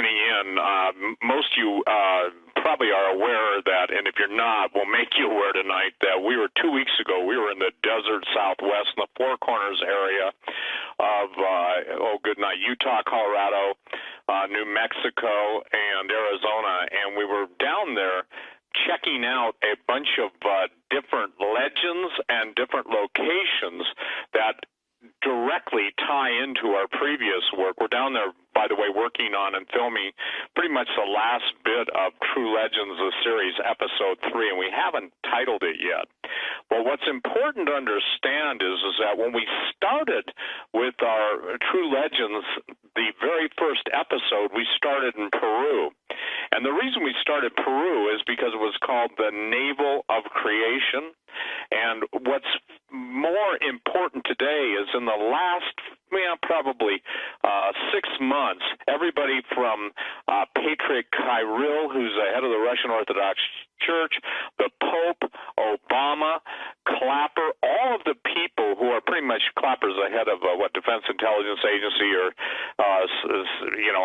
tuning in, most of you probably are aware that, and if you're not, we'll make you aware tonight that 2 weeks ago, we were in the desert Southwest, in the Four Corners area of, Utah, Colorado, New Mexico, and Arizona, and we were down there checking out a bunch of different legends and different locations that directly tie into our previous work. We're down there, by the way, working on and filming pretty much the last bit of True Legends, the series, episode 3, and we haven't titled it yet. But what's important to understand is that when we started with our True Legends, the very first episode, we started in Peru. And the reason we started Peru is because it was called the Navel of Creation. And what's more important today is in the last, probably 6 months, everybody from Patriarch Quayle, who's the head of the Russian Orthodox Church, the Pope, Obama, Clapper, all of the people who are pretty much Clapper's the head of Defense Intelligence Agency or,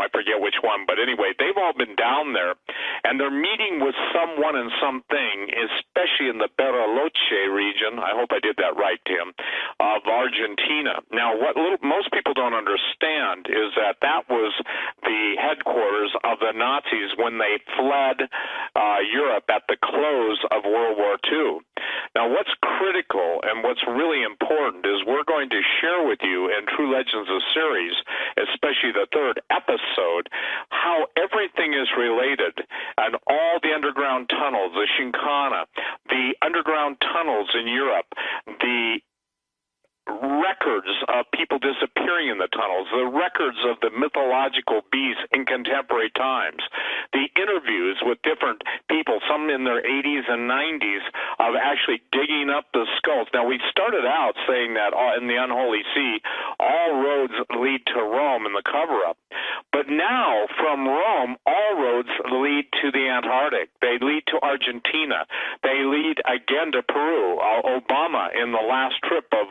I forget which one, but anyway, they've all been down there, and they're meeting with someone and something, especially in the Bariloche region, I hope I did that right, Tim, of Argentina. Now, what most people don't understand is that was the headquarters of the Nazis when they fled Europe at the close of World War II. Now, what's critical and what's really important is we're going to share with you in True Legends of series, especially the third episode, how everything is related and all the underground tunnels, the Shinkana, the underground tunnels in Europe, the records of people disappearing in the tunnels, the records of the mythological beasts in contemporary times, the interviews with different people, some in their 80s and 90s, of actually digging up the skulls. Now, we started out saying that in the Unholy See, all roads lead to Rome in the cover-up. But now, from Rome, all roads lead to the Antarctic. They lead to Argentina. They lead again to Peru. Obama, in the last trip of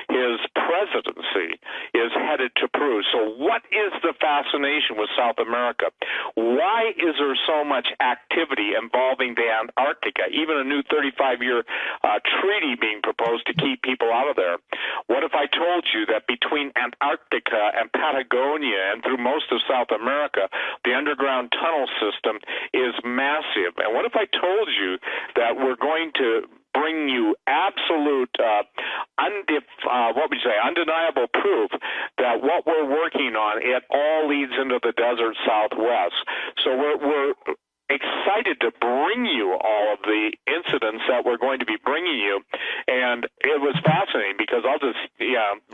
his presidency, is headed to Peru. So what is the fascination with South America? Why is there so much activity involving the Antarctica, even a new 35-year treaty being proposed to keep people out of there? What if I told you that between Antarctica and Patagonia and through most of South America, the underground tunnel system is massive? And what if I told you that we're going to bring you absolute, undeniable proof that what we're working on, it all leads into the desert Southwest. So we're excited to bring you all of the incidents that we're going to be bringing you, and it was fascinating because I'll just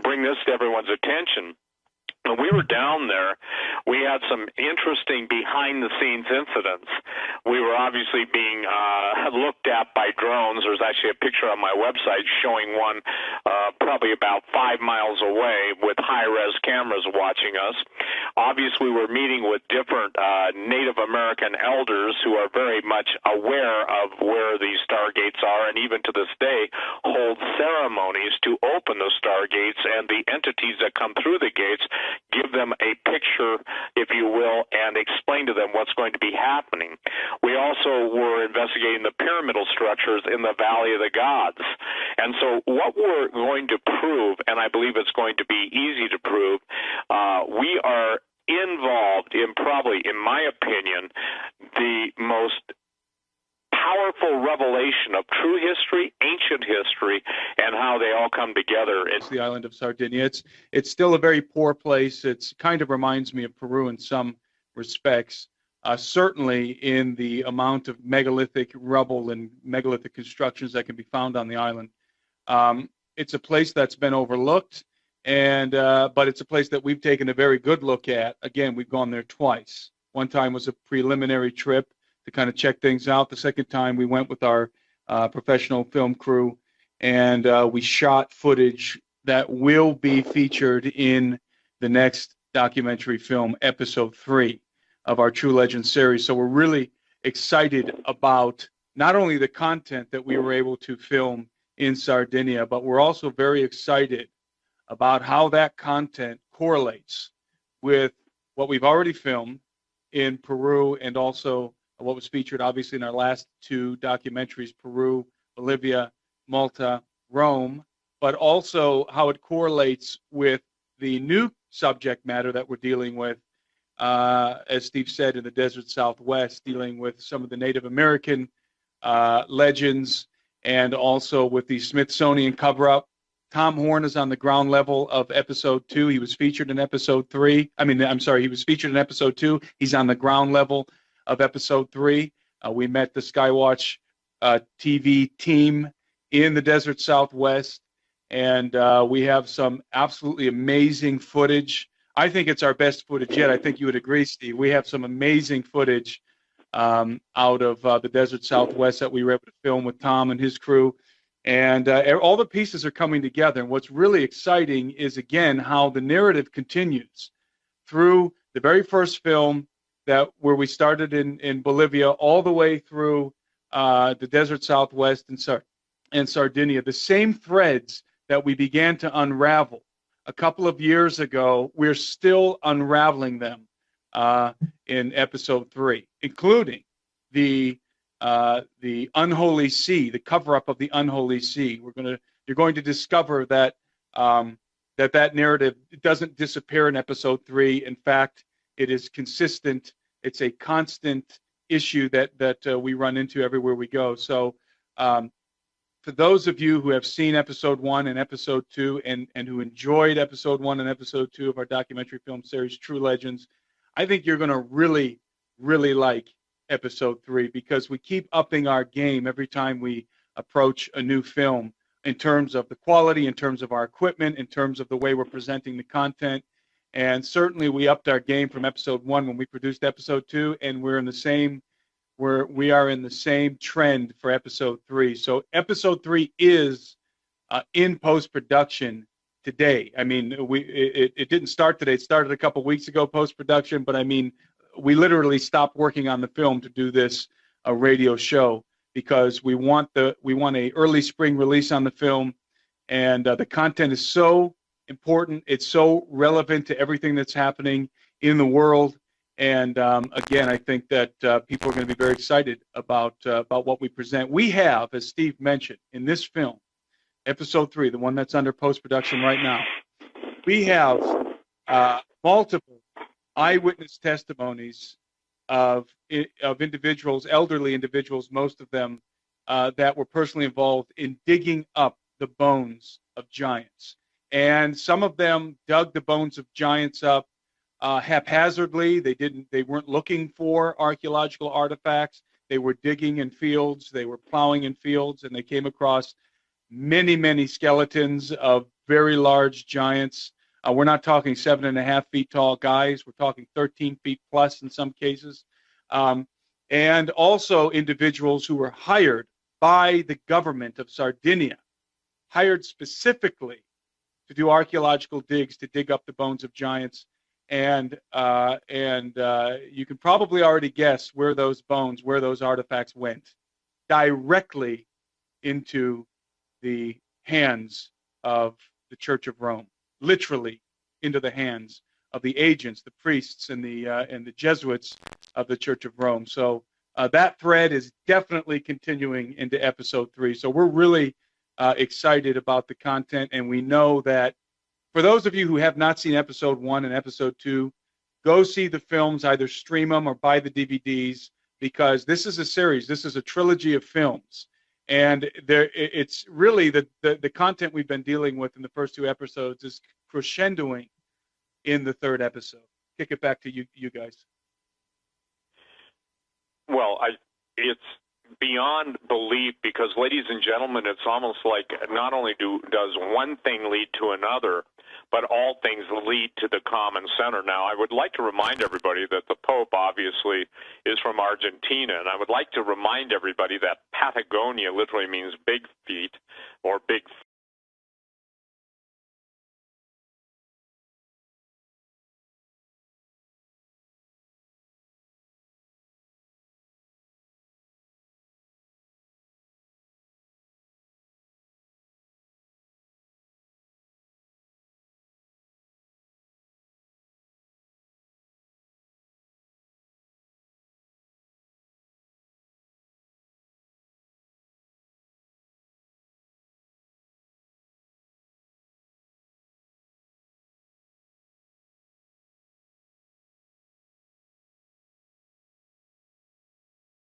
bring this to everyone's attention. When we were down there, we had some interesting behind-the-scenes incidents. We were obviously being looked at by drones. There's actually a picture on my website showing one probably about 5 miles away with high-res cameras watching us. Obviously, we're meeting with different Native American elders who are very much aware of where these stargates are, and even to this day hold ceremonies to open the stargates, and the entities that come through the gates give them a picture, if you will, and explain to them what's going to be happening. We also were investigating the pyramidal structures in the Valley of the Gods. And so what we're going to prove, and I believe it's going to be easy to prove, we are involved in probably, in my opinion, the most powerful revelation of true history, ancient history, and how they all come together. It's the island of Sardinia. It's still a very poor place. It kind of reminds me of Peru in some respects, certainly in the amount of megalithic rubble and megalithic constructions that can be found on the island. It's a place that's been overlooked, and but it's a place that we've taken a very good look at. Again, we've gone there twice. One time was a preliminary trip to kind of check things out. The second time we went with our professional film crew, and we shot footage that will be featured in the next documentary film, episode 3 of our True Legends series. So we're really excited about not only the content that we were able to film in Sardinia, but we're also very excited about how that content correlates with what we've already filmed in Peru, and also what was featured obviously in our last two documentaries, Peru, Bolivia, Malta, Rome, but also how it correlates with the new subject matter that we're dealing with, as Steve said, in the desert Southwest, dealing with some of the Native American legends, and also with the Smithsonian cover-up. Tom Horn is on the ground level of episode 2. He was featured in episode 3. He was featured in episode 2. He's on the ground level of episode 3. We met the Skywatch TV team in the desert Southwest, and we have some absolutely amazing footage. I think it's our best footage yet. I think you would agree, Steve. We have some amazing footage out of the desert Southwest that we were able to film with Tom and his crew. And all the pieces are coming together. And what's really exciting is, again, how the narrative continues through the very first film where we started in Bolivia all the way through the desert Southwest and Sardinia. The same threads that we began to unravel a couple of years ago, we're still unraveling them in episode 3, including the unholy sea, the cover-up of the unholy sea. You're going to discover that that narrative doesn't disappear in episode 3. In fact, it is consistent. It's a constant issue that we run into everywhere we go. So for those of you who have seen episode 1 and episode 2 and who enjoyed episode 1 and episode 2 of our documentary film series, True Legends, I think you're going to really, really like episode 3, because we keep upping our game every time we approach a new film in terms of the quality, in terms of our equipment, in terms of the way we're presenting the content. And certainly we upped our game from episode 1 when we produced episode 2, and we are in the same trend for episode 3. So episode 3 is in post-production today. I mean, it didn't start today. It started a couple weeks ago, post-production, but I mean, we literally stopped working on the film to do this radio show, because we want a early spring release on the film, and the content is so important. It's so relevant to everything that's happening in the world. And again, I think that people are going to be very excited about what we present. We have, as Steve mentioned, in this film, episode 3, the one that's under post-production right now, we have multiple eyewitness testimonies of individuals, elderly individuals, most of them, that were personally involved in digging up the bones of giants. And some of them dug the bones of giants up haphazardly. They weren't looking for archaeological artifacts. They were digging in fields. They were plowing in fields, and they came across many, many skeletons of very large giants. We're not talking 7.5 feet tall guys. We're talking 13 feet plus in some cases. And also individuals who were hired by the government of Sardinia, hired specifically to do archaeological digs to dig up the bones of giants. And you can probably already guess where those artifacts went, directly into the hands of the Church of Rome, literally into the hands of the agents, the priests, and the Jesuits of the Church of Rome. So that thread is definitely continuing into episode 3. So we're really excited about the content, and we know that for those of you who have not seen episode 1 and episode 2, go see the films, either stream them or buy the DVDs, because this is a series. This is a trilogy of films. And it's really the content we've been dealing with in the first 2 episodes is crescendoing in the 3rd episode. Kick it back to you guys. Well, it's beyond belief, because, ladies and gentlemen, it's almost like not only does one thing lead to another, but all things lead to the common center. Now, I would like to remind everybody that the Pope obviously is from Argentina, and I would like to remind everybody that Patagonia literally means big feet or big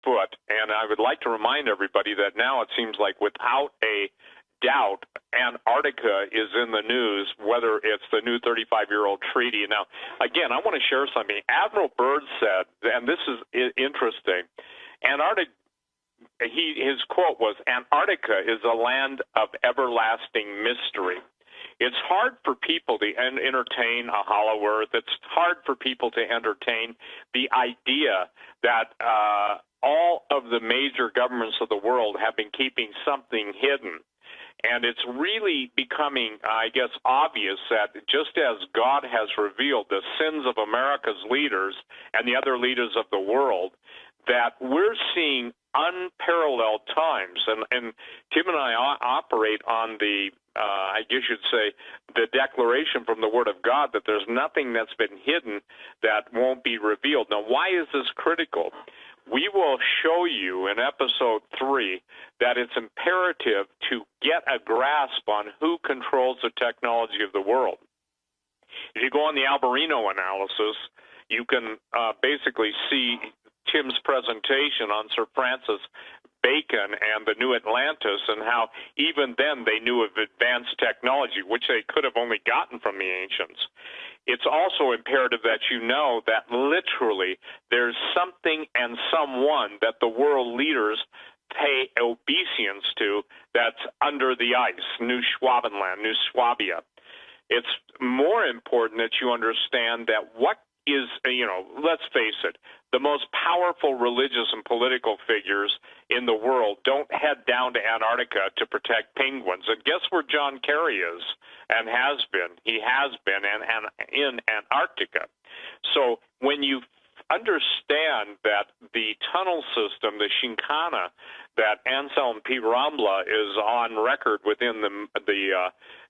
foot. And I would like to remind everybody that now it seems like without a doubt, Antarctica is in the news, whether it's the new 35-year-old treaty. Now, again, I want to share something. Admiral Byrd said, and this is interesting, his quote was, "Antarctica is a land of everlasting mystery." It's hard for people to entertain a hollow earth. It's hard for people to entertain the idea that all of the major governments of the world have been keeping something hidden. And it's really becoming, I guess, obvious that just as God has revealed the sins of America's leaders and the other leaders of the world, that we're seeing unparalleled times. And Tim and I operate on the, I guess you'd say, the declaration from the Word of God that there's nothing that's been hidden that won't be revealed. Now, why is this critical? We will show you in episode 3 that it's imperative to get a grasp on who controls the technology of the world. If you go on the Alberino analysis, you can basically see Tim's presentation on Sir Francis Bacon and the New Atlantis, and how even then they knew of advanced technology, which they could have only gotten from the ancients. It's also imperative that you know that literally there's something and someone that the world leaders pay obeisance to that's under the ice, New Schwabenland, New Swabia. It's more important that you understand that what is, let's face it, the most powerful religious and political figures in the world don't head down to Antarctica to protect penguins. And guess where John Kerry is and has been? He has been in Antarctica. So when you understand that the tunnel system, the Shinkana, that Anselm P. Rambla is on record within the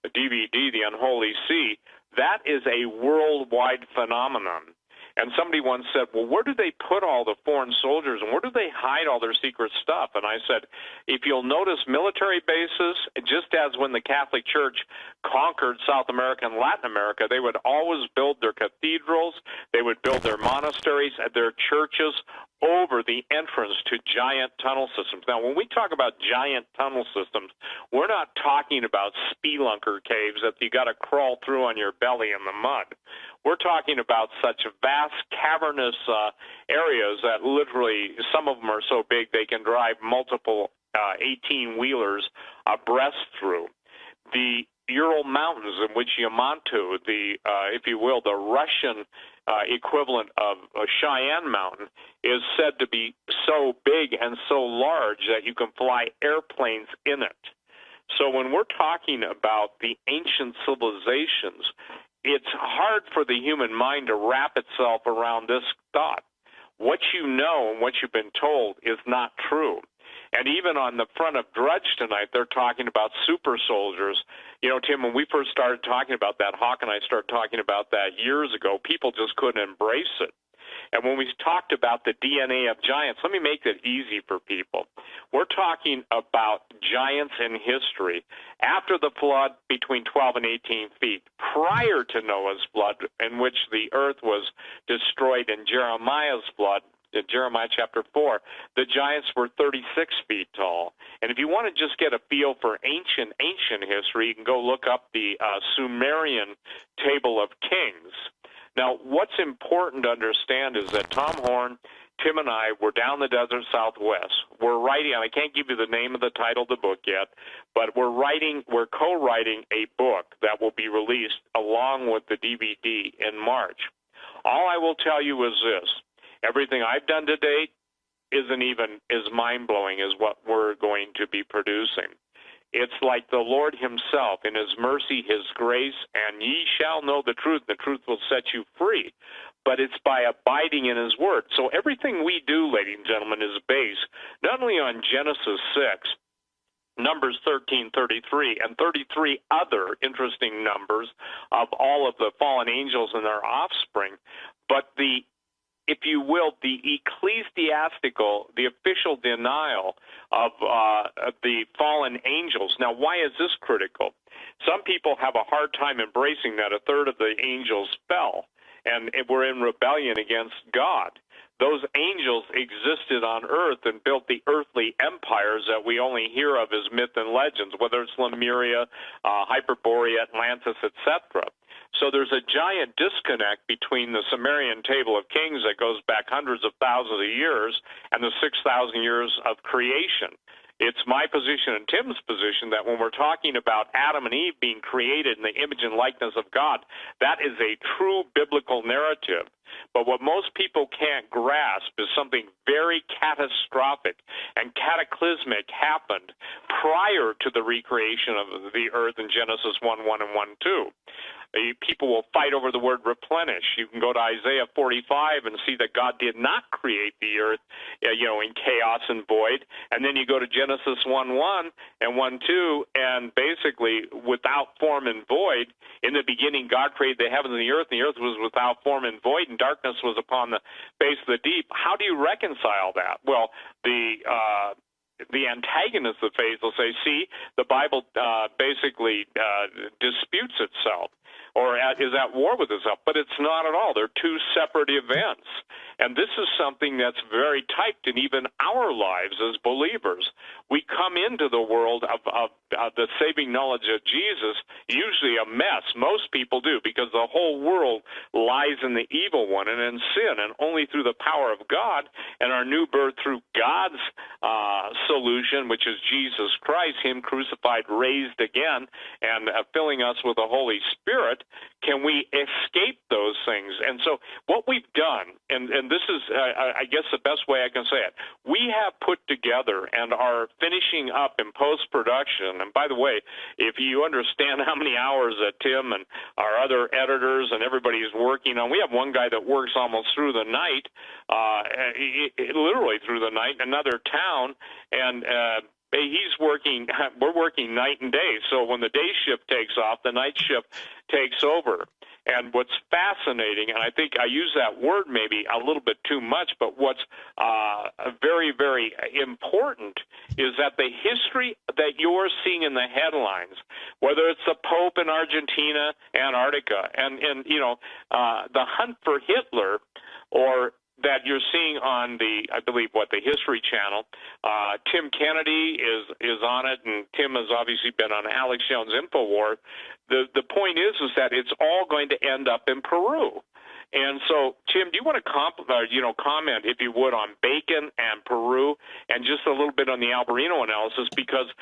DVD, The Unholy Sea, that is a worldwide phenomenon. And somebody once said, well, where do they put all the foreign soldiers and where do they hide all their secret stuff? And I said, if you'll notice military bases, just as when the Catholic Church conquered South America and Latin America, they would always build their cathedrals, they would build their monasteries, their churches over the entrance to giant tunnel systems. Now, when we talk about giant tunnel systems, we're not talking about spelunker caves that you got to crawl through on your belly in the mud. We're talking about such vast cavernous areas that literally some of them are so big they can drive multiple 18-wheelers abreast through. The Ural Mountains, in which Yamato, if you will, the Russian equivalent of Cheyenne Mountain, is said to be so big and so large that you can fly airplanes in it. So when we're talking about the ancient civilizations, it's hard for the human mind to wrap itself around this thought. What you know and what you've been told is not true. And even on the front of Drudge tonight, they're talking about super soldiers. You know, Tim, when we first started talking about that, Hawk and I started talking about that years ago, people just couldn't embrace it. And when we talked about the DNA of giants, let me make it easy for people. We're talking about giants in history after the flood between 12 and 18 feet, prior to Noah's flood, in which the earth was destroyed in Jeremiah's flood. In Jeremiah chapter 4, the giants were 36 feet tall. And if you want to just get a feel for ancient history, you can go look up the Sumerian Table of Kings. Now, what's important to understand is that Tom Horn, Tim, and I were down the desert Southwest. We're writing, and I can't give you the name of the title of the book yet, but we're co-writing a book that will be released along with the DVD in March. All I will tell you is this. Everything I've done to date isn't even as mind-blowing as what we're going to be producing. It's like the Lord himself, in his mercy, his grace, and ye shall know the truth. The truth will set you free. But it's by abiding in his word. So everything we do, ladies and gentlemen, is based not only on Genesis 6, Numbers 13:33, and 33 other interesting numbers of all of the fallen angels and their offspring, but if you will, the ecclesiastical, the official denial of the fallen angels. Now, why is this critical? Some people have a hard time embracing that a third of the angels fell and were in rebellion against God. those angels existed on earth and built the earthly empires that we only hear of as myth and legends, whether it's Lemuria, Hyperborea, Atlantis, etc. So there's a giant disconnect between the Sumerian Table of Kings that goes back hundreds of thousands of years and the 6,000 years of creation. It's my position and Tim's position that when we're talking about Adam and Eve being created in the image and likeness of God, that is a true biblical narrative. But what most people can't grasp is something very catastrophic and cataclysmic happened prior to the recreation of the earth in Genesis 1:1 and 1:2. People will fight over the word replenish. You can go to Isaiah 45 and see that God did not create the earth, in chaos and void. And then you go to Genesis 1:1 and 1:2, and basically without form and void. In the beginning, God created the heavens and the earth was without form and void, and darkness was upon the face of the deep. How do you reconcile that? Well, the antagonist of faith will say, see, the Bible basically disputes itself or is at war with itself, but it's not at all. They're two separate events. And this is something that's very typed in even our lives as believers. We come into the world of the saving knowledge of Jesus, usually a mess. Most people do, because the whole world lies in the evil one and in sin, and only through the power of God and our new birth through God's solution, which is Jesus Christ, him crucified, raised again, and filling us with the Holy Spirit, can we escape those things. And so what we've done, and this is, I guess, the best way I can say it, we have put together and are finishing up in post-production. And by the way, if you understand how many hours that Tim and our other editors and everybody is working on, we have one guy that works almost through the night, literally through the night, in another town, and we're working night and day. So when the day shift takes off, the night shift takes over. And what's fascinating, and I think I use that word maybe a little bit too much, but what's very, very important is that the history that you're seeing in the headlines, whether it's the Pope in Argentina, Antarctica, and the hunt for Hitler, or that you're seeing on the History Channel. Tim Kennedy is on it, and Tim has obviously been on Alex Jones' InfoWar. The point is that it's all going to end up in Peru. And so, Tim, do you want to comment, if you would, on Bacon and Peru, and just a little bit on the Alberino analysis, because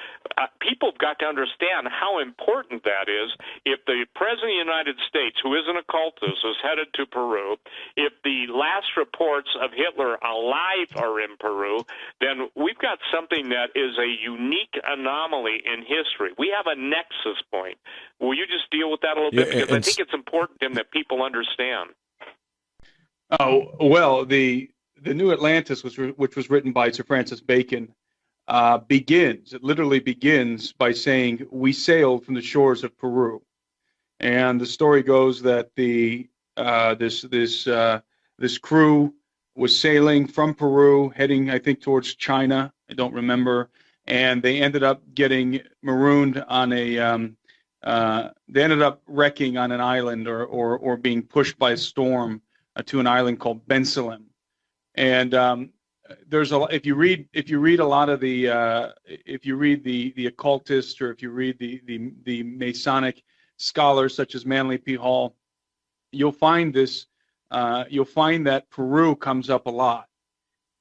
people have got to understand how important that is. If the President of the United States, who is an occultist, is headed to Peru, if the last reports of Hitler alive are in Peru, then we've got something that is a unique anomaly in history. We have a nexus point. Will you just deal with that a little bit? Because I think it's important, Tim, that people understand. Oh, well, the New Atlantis, which was written by Sir Francis Bacon, it literally begins by saying, we sailed from the shores of Peru. And the story goes that this crew was sailing from Peru, heading, I think, towards China. I don't remember. And they ended up getting marooned on they ended up wrecking on an island or being pushed by a storm to an island called Bensalem. And there's if you read a lot of if you read the occultists, or if you read the Masonic scholars such as Manly P. Hall, you'll find that Peru comes up a lot,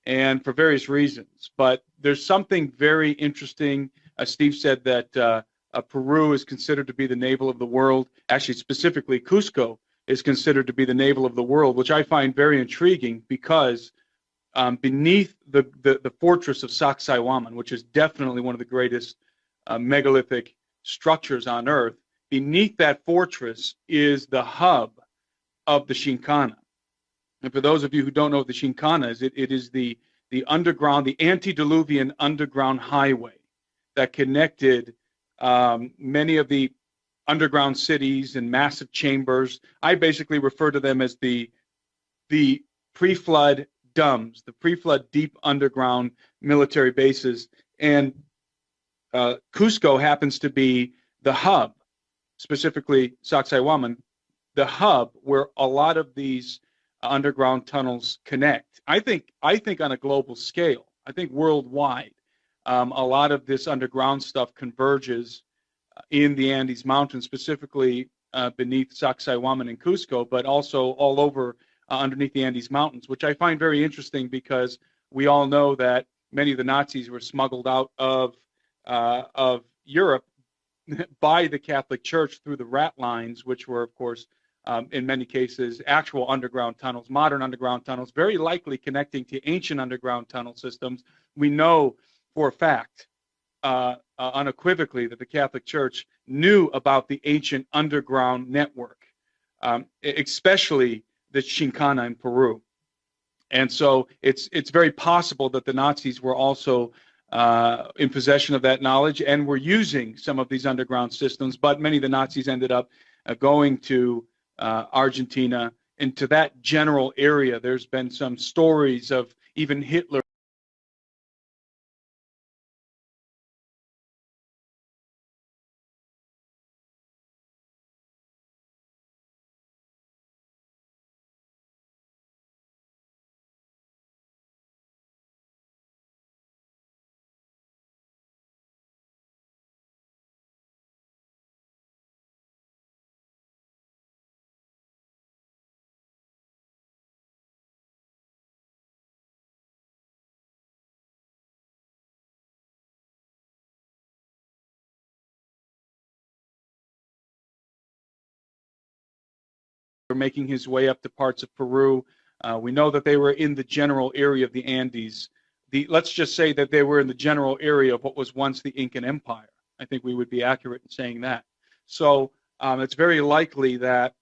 and for various reasons. But there's something very interesting. Steve said that Peru is considered to be the navel of the world. Actually, specifically, Cusco is considered to be the navel of the world, which I find very intriguing, because beneath the fortress of Sacsayhuaman, which is definitely one of the greatest megalithic structures on Earth, beneath that fortress is the hub of the Shinkana. And for those of you who don't know what the Shinkana is, it is the underground, the antediluvian underground highway that connected many of the underground cities and massive chambers. I basically refer to them as the pre-flood DUMBs, the pre-flood deep underground military bases. And Cusco happens to be the hub, specifically Sacsayhuaman, the hub where a lot of these underground tunnels connect. I think on a global scale, I think worldwide, a lot of this underground stuff converges in the Andes Mountains, specifically beneath Sacsayhuaman and Cusco, but also all over underneath the Andes Mountains, which I find very interesting because we all know that many of the Nazis were smuggled out of Europe by the Catholic Church through the rat lines, which were, of course, in many cases, actual underground tunnels, modern underground tunnels, very likely connecting to ancient underground tunnel systems. We know for a fact, unequivocally, that the Catholic Church knew about the ancient underground network, especially the Chincana in Peru. And so it's very possible that the Nazis were also in possession of that knowledge and were using some of these underground systems, but many of the Nazis ended up going to Argentina, into that general area. There's been some stories of even Hitler making his way up to parts of Peru. We know that they were in the general area of the Andes. Let's just say that they were in the general area of what was once the Incan Empire. I think we would be accurate in saying that. So it's very likely that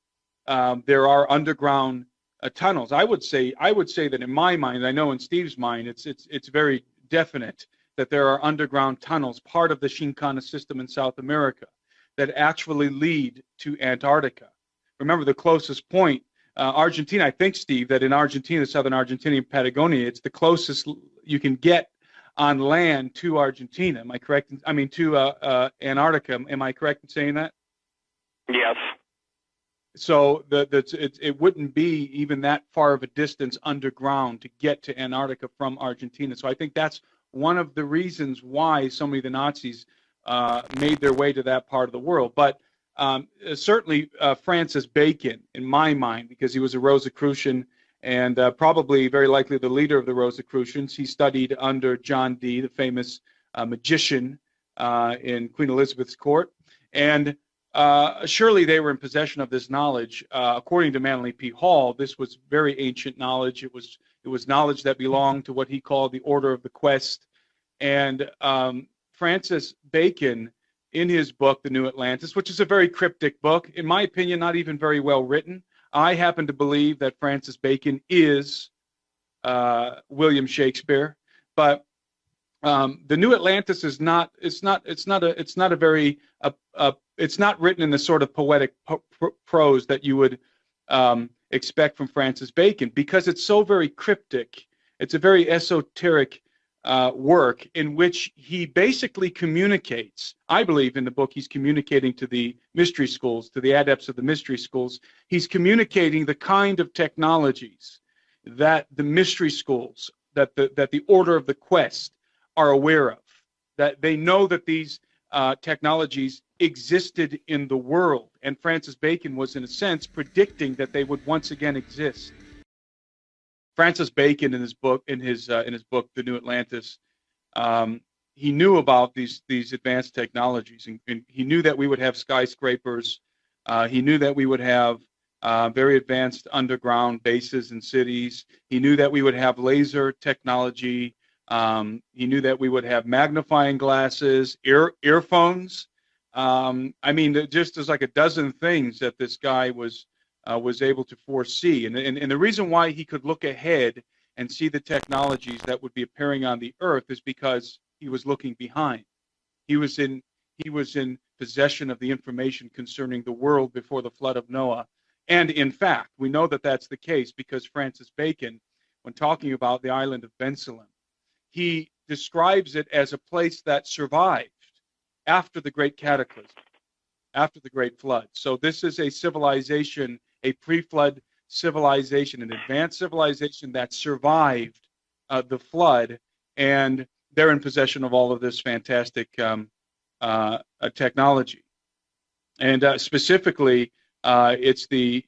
there are underground tunnels. I would say that in my mind, I know in Steve's mind, it's very definite that there are underground tunnels, part of the Chincana system in South America, that actually lead to Antarctica. Remember, the closest point, Argentina, I think, Steve, that in Argentina, southern Argentina, Patagonia, it's the closest you can get on land to Argentina. Am I correct? I mean, to Antarctica. Am I correct in saying that? Yes. So it wouldn't be even that far of a distance underground to get to Antarctica from Argentina. So I think that's one of the reasons why so many of the Nazis made their way to that part of the world. But certainly Francis Bacon, in my mind, because he was a Rosicrucian and probably very likely the leader of the Rosicrucians. He studied under John Dee, the famous magician in Queen Elizabeth's court. And surely they were in possession of this knowledge. According to Manly P. Hall, this was very ancient knowledge. It was knowledge that belonged to what he called the Order of the Quest. And Francis Bacon, in his book, The New Atlantis, which is a very cryptic book, in my opinion, not even very well written. I happen to believe that Francis Bacon is William Shakespeare, but The New Atlantis is not. It's not written in the sort of poetic prose that you would expect from Francis Bacon, because it's so very cryptic. It's a very esoteric work in which he basically communicates. I believe in the book he's communicating to the mystery schools, to the adepts of the mystery schools. He's communicating the kind of technologies that the mystery schools, that the Order of the Quest are aware of, that they know that these technologies existed in the world, and Francis Bacon was, in a sense, predicting that they would once again exist. Francis Bacon, in his book, The New Atlantis, he knew about these advanced technologies, and he knew that we would have skyscrapers. He knew that we would have very advanced underground bases and cities. He knew that we would have laser technology. He knew that we would have magnifying glasses, earphones. I mean, just there's like a dozen things that this guy was able to foresee. And the reason why he could look ahead and see the technologies that would be appearing on the earth is because he was looking behind. He was in possession of the information concerning the world before the flood of Noah. And in fact, we know that that's the case because Francis Bacon, when talking about the island of Bensalem, he describes it as a place that survived after the great cataclysm, after the great flood. So this is a civilization, a pre-flood civilization, an advanced civilization that survived the flood, and they're in possession of all of this fantastic technology. And specifically, it's the